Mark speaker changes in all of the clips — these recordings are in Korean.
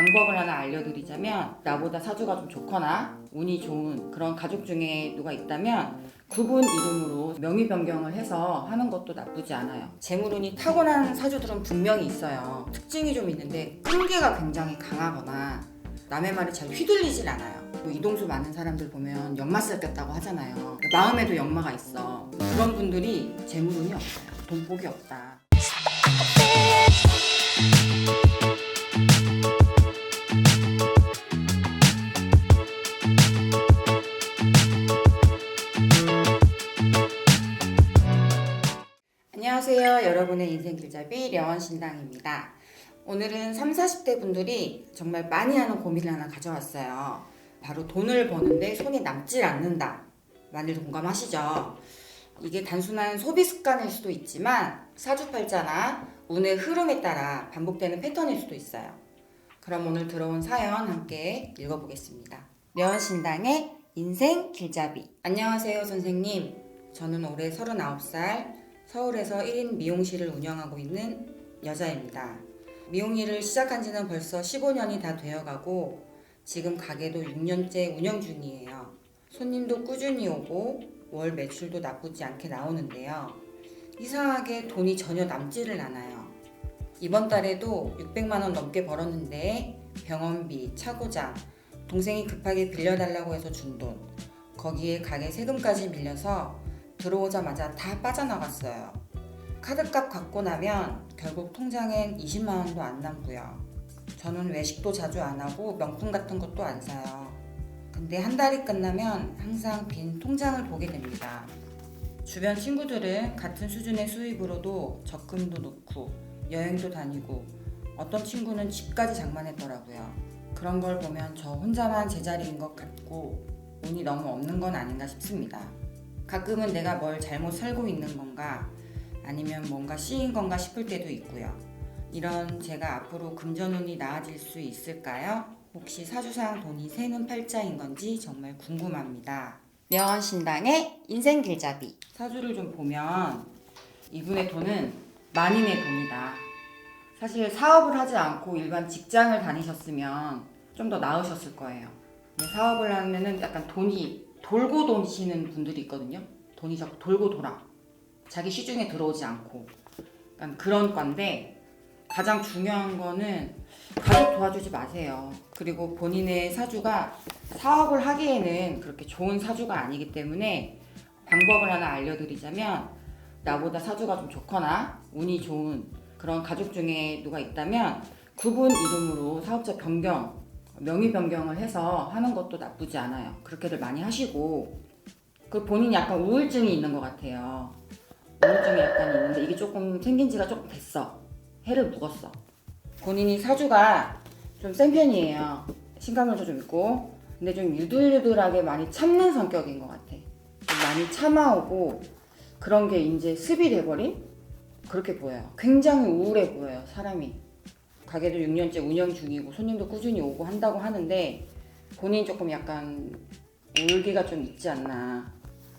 Speaker 1: 방법을 하나 알려드리자면, 나보다 사주가 좀 좋거나 운이 좋은 그런 가족 중에 누가 있다면 그분 이름으로 명의 변경을 해서 하는 것도 나쁘지 않아요. 재물운이 타고난 사주들은 분명히 있어요. 특징이 좀 있는데 끈기가 굉장히 강하거나 남의 말에 잘 휘둘리질 않아요. 이동수 많은 사람들 보면 역마살 꼈다고 하잖아요. 마음에도 역마가 있어. 그런 분들이 재물운이 없어요. 돈복이 없다. 안녕하세요. 여러분의 인생길잡이 려원신당입니다. 오늘은 30, 40대 분들이 정말 많이 하는 고민을 하나 가져왔어요. 바로 돈을 버는데 손이 남질 않는다. 많이 공감하시죠? 이게 단순한 소비 습관일 수도 있지만 사주팔자나 운의 흐름에 따라 반복되는 패턴일 수도 있어요. 그럼 오늘 들어온 사연 함께 읽어보겠습니다. 려원신당의 인생길잡이. 안녕하세요 선생님. 저는 올해 39살 서울에서 1인 미용실을 운영하고 있는 여자입니다. 미용 일을 시작한 지는 벌써 15년이 다 되어가고 지금 가게도 6년째 운영 중이에요. 손님도 꾸준히 오고 월 매출도 나쁘지 않게 나오는데요. 이상하게 돈이 전혀 남지를 않아요. 이번 달에도 600만 원 넘게 벌었는데 병원비, 차고장, 동생이 급하게 빌려달라고 해서 준 돈, 거기에 가게 세금까지 밀려서 들어오자마자 다 빠져나갔어요. 카드값 갚고 나면 결국 통장엔 20만 원도 안 남고요. 저는 외식도 자주 안 하고 명품 같은 것도 안 사요. 근데 한 달이 끝나면 항상 빈 통장을 보게 됩니다. 주변 친구들은 같은 수준의 수입으로도 적금도 넣고 여행도 다니고 어떤 친구는 집까지 장만했더라고요. 그런 걸 보면 저 혼자만 제자리인 것 같고 운이 너무 없는 건 아닌가 싶습니다. 가끔은 내가 뭘 잘못 살고 있는 건가 아니면 뭔가 씌인 건가 싶을 때도 있고요. 이런 제가 앞으로 금전운이 나아질 수 있을까요? 혹시 사주상 돈이 새는 팔자인 건지 정말 궁금합니다. 려원신당의 인생길잡이. 사주를 좀 보면 이분의 돈은 만인의 돈이다. 사실 사업을 하지 않고 일반 직장을 다니셨으면 좀 더 나으셨을 거예요. 사업을 하면은 약간 돈이 돌고 도시는 분들이 있거든요. 돈이 자꾸 돌고 돌아. 자기 시중에 들어오지 않고. 약간 그런 건데 가장 중요한 거는 가족 도와주지 마세요. 그리고 본인의 사주가 사업을 하기에는 그렇게 좋은 사주가 아니기 때문에 방법을 하나 알려드리자면, 나보다 사주가 좀 좋거나 운이 좋은 그런 가족 중에 누가 있다면 그분 이름으로 사업자 변경, 명의 변경을 해서 하는 것도 나쁘지 않아요. 그렇게들 많이 하시고, 그 본인이 약간 우울증이 있는 것 같아요. 우울증이 약간 있는데 이게 조금 생긴 지가 조금 됐어. 해를 묵었어. 본인이 사주가 좀 센 편이에요. 신강률도 좀 있고, 근데 좀 유들유들하게 많이 참는 성격인 것 같아. 좀 많이 참아오고 그런 게 이제 습이 돼버린? 그렇게 보여요. 굉장히 우울해 보여요, 사람이. 가게도 6년째 운영 중이고 손님도 꾸준히 오고 한다고 하는데 본인이 조금 약간 울기가 좀 있지 않나.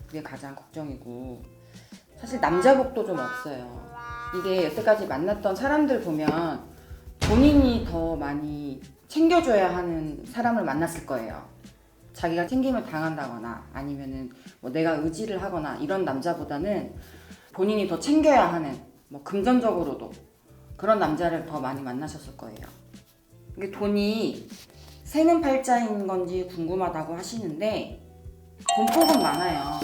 Speaker 1: 그게 가장 걱정이고, 사실 남자복도 좀 없어요. 이게 여태까지 만났던 사람들 보면 본인이 더 많이 챙겨줘야 하는 사람을 만났을 거예요. 자기가 챙김을 당한다거나 아니면은 뭐 내가 의지를 하거나 이런 남자보다는 본인이 더 챙겨야 하는, 뭐 금전적으로도 그런 남자를 더 많이 만나셨을 거예요. 이게 돈이 새는 팔자인 건지 궁금하다고 하시는데 돈복은 많아요.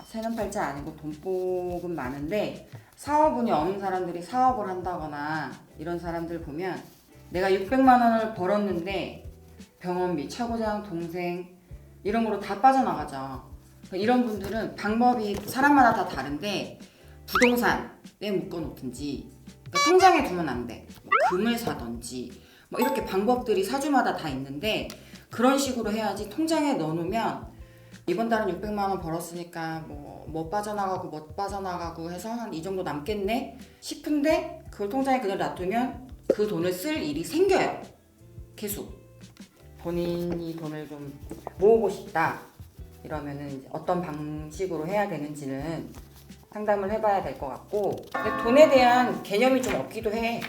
Speaker 1: 새는 팔자 아니고 돈복은 많은데, 사업운이 없는 사람들이 사업을 한다거나 이런 사람들 보면 내가 600만 원을 벌었는데 병원비, 차고장, 동생 이런 거로 다 빠져나가죠. 이런 분들은 방법이 사람마다 다 다른데 부동산에 묶어놓든지, 그러니까 통장에 두면 안 돼. 뭐 금을 사든지 뭐 이렇게 방법들이 사주마다 다 있는데 그런 식으로 해야지. 통장에 넣어놓으면 이번 달은 600만 원 벌었으니까 뭐 빠져나가고 뭐 빠져나가고 해서 한 이 정도 남겠네 싶은데 그걸 통장에 그대로 놔두면 그 돈을 쓸 일이 생겨요. 계속. 본인이 돈을 좀 모으고 싶다 이러면은 이제 어떤 방식으로 해야 되는지는 상담을 해봐야 될 것 같고, 근데 돈에 대한 개념이 좀 없기도 해.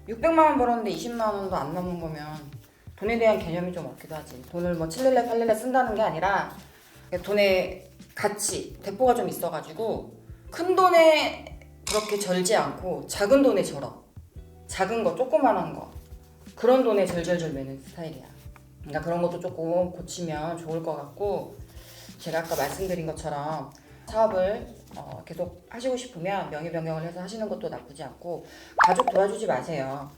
Speaker 1: 600만 원 벌었는데 20만 원도 안 남은 거면 돈에 대한 개념이 좀 없기도 하지. 돈을 뭐 칠릴레 팔릴레 쓴다는 게 아니라 돈의 가치, 대포가 좀 있어가지고 큰 돈에 그렇게 절지 않고 작은 돈에 절어. 작은 거, 조그만한 거, 그런 돈에 절절절 매는 스타일이야. 그러니까 그런 것도 조금 고치면 좋을 것 같고, 제가 아까 말씀드린 것처럼 사업을 계속 하시고 싶으면 명의 변경을 해서 하시는 것도 나쁘지 않고, 가족 도와주지 마세요.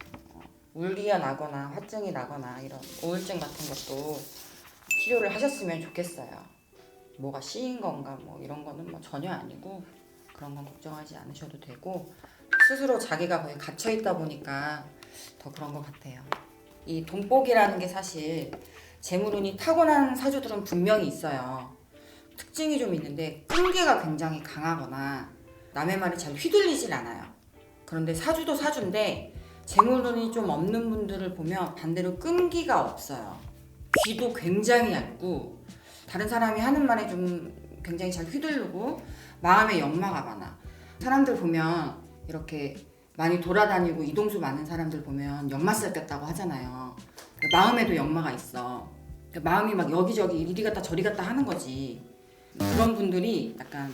Speaker 1: 울기가 나거나 화증이 나거나 이런 우울증 같은 것도 치료를 하셨으면 좋겠어요. 뭐가 씌인 건가 뭐 이런 거는 뭐 전혀 아니고, 그런 건 걱정하지 않으셔도 되고, 스스로 자기가 거의 갇혀 있다 보니까 더 그런 것 같아요. 이 돈복이라는 게 사실 재물운이 타고난 사주들은 분명히 있어요. 특징이 좀 있는데 끈기가 굉장히 강하거나 남의 말에 잘 휘둘리질 않아요. 그런데 사주도 사주인데 재물운이 좀 없는 분들을 보면 반대로 끈기가 없어요. 귀도 굉장히 얇고 다른 사람이 하는 말에 좀 굉장히 잘 휘둘르고 마음에 역마가 많아. 사람들 보면 이렇게 많이 돌아다니고 이동수 많은 사람들 보면 역마살 꼈다고 하잖아요. 마음에도 역마가 있어. 마음이 막 여기저기 이리 갔다 저리 갔다 하는 거지. 그런 분들이 약간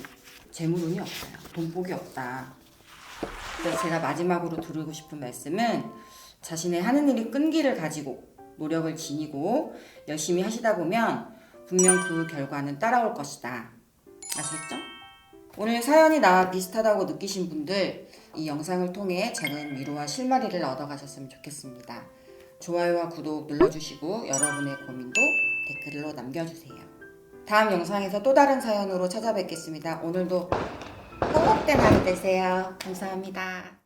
Speaker 1: 재물운이 없어요. 돈복이 없다. 그래서 제가 마지막으로 드리고 싶은 말씀은, 자신의 하는 일이 끈기를 가지고 노력을 지니고 열심히 하시다 보면 분명 그 결과는 따라올 것이다. 아시겠죠? 오늘 사연이 나와 비슷하다고 느끼신 분들, 이 영상을 통해 작은 위로와 실마리를 얻어가셨으면 좋겠습니다. 좋아요와 구독 눌러주시고 여러분의 고민도 댓글로 남겨주세요. 다음 영상에서 또 다른 사연으로 찾아뵙겠습니다. 오늘도 행복된 하루 되세요. 감사합니다.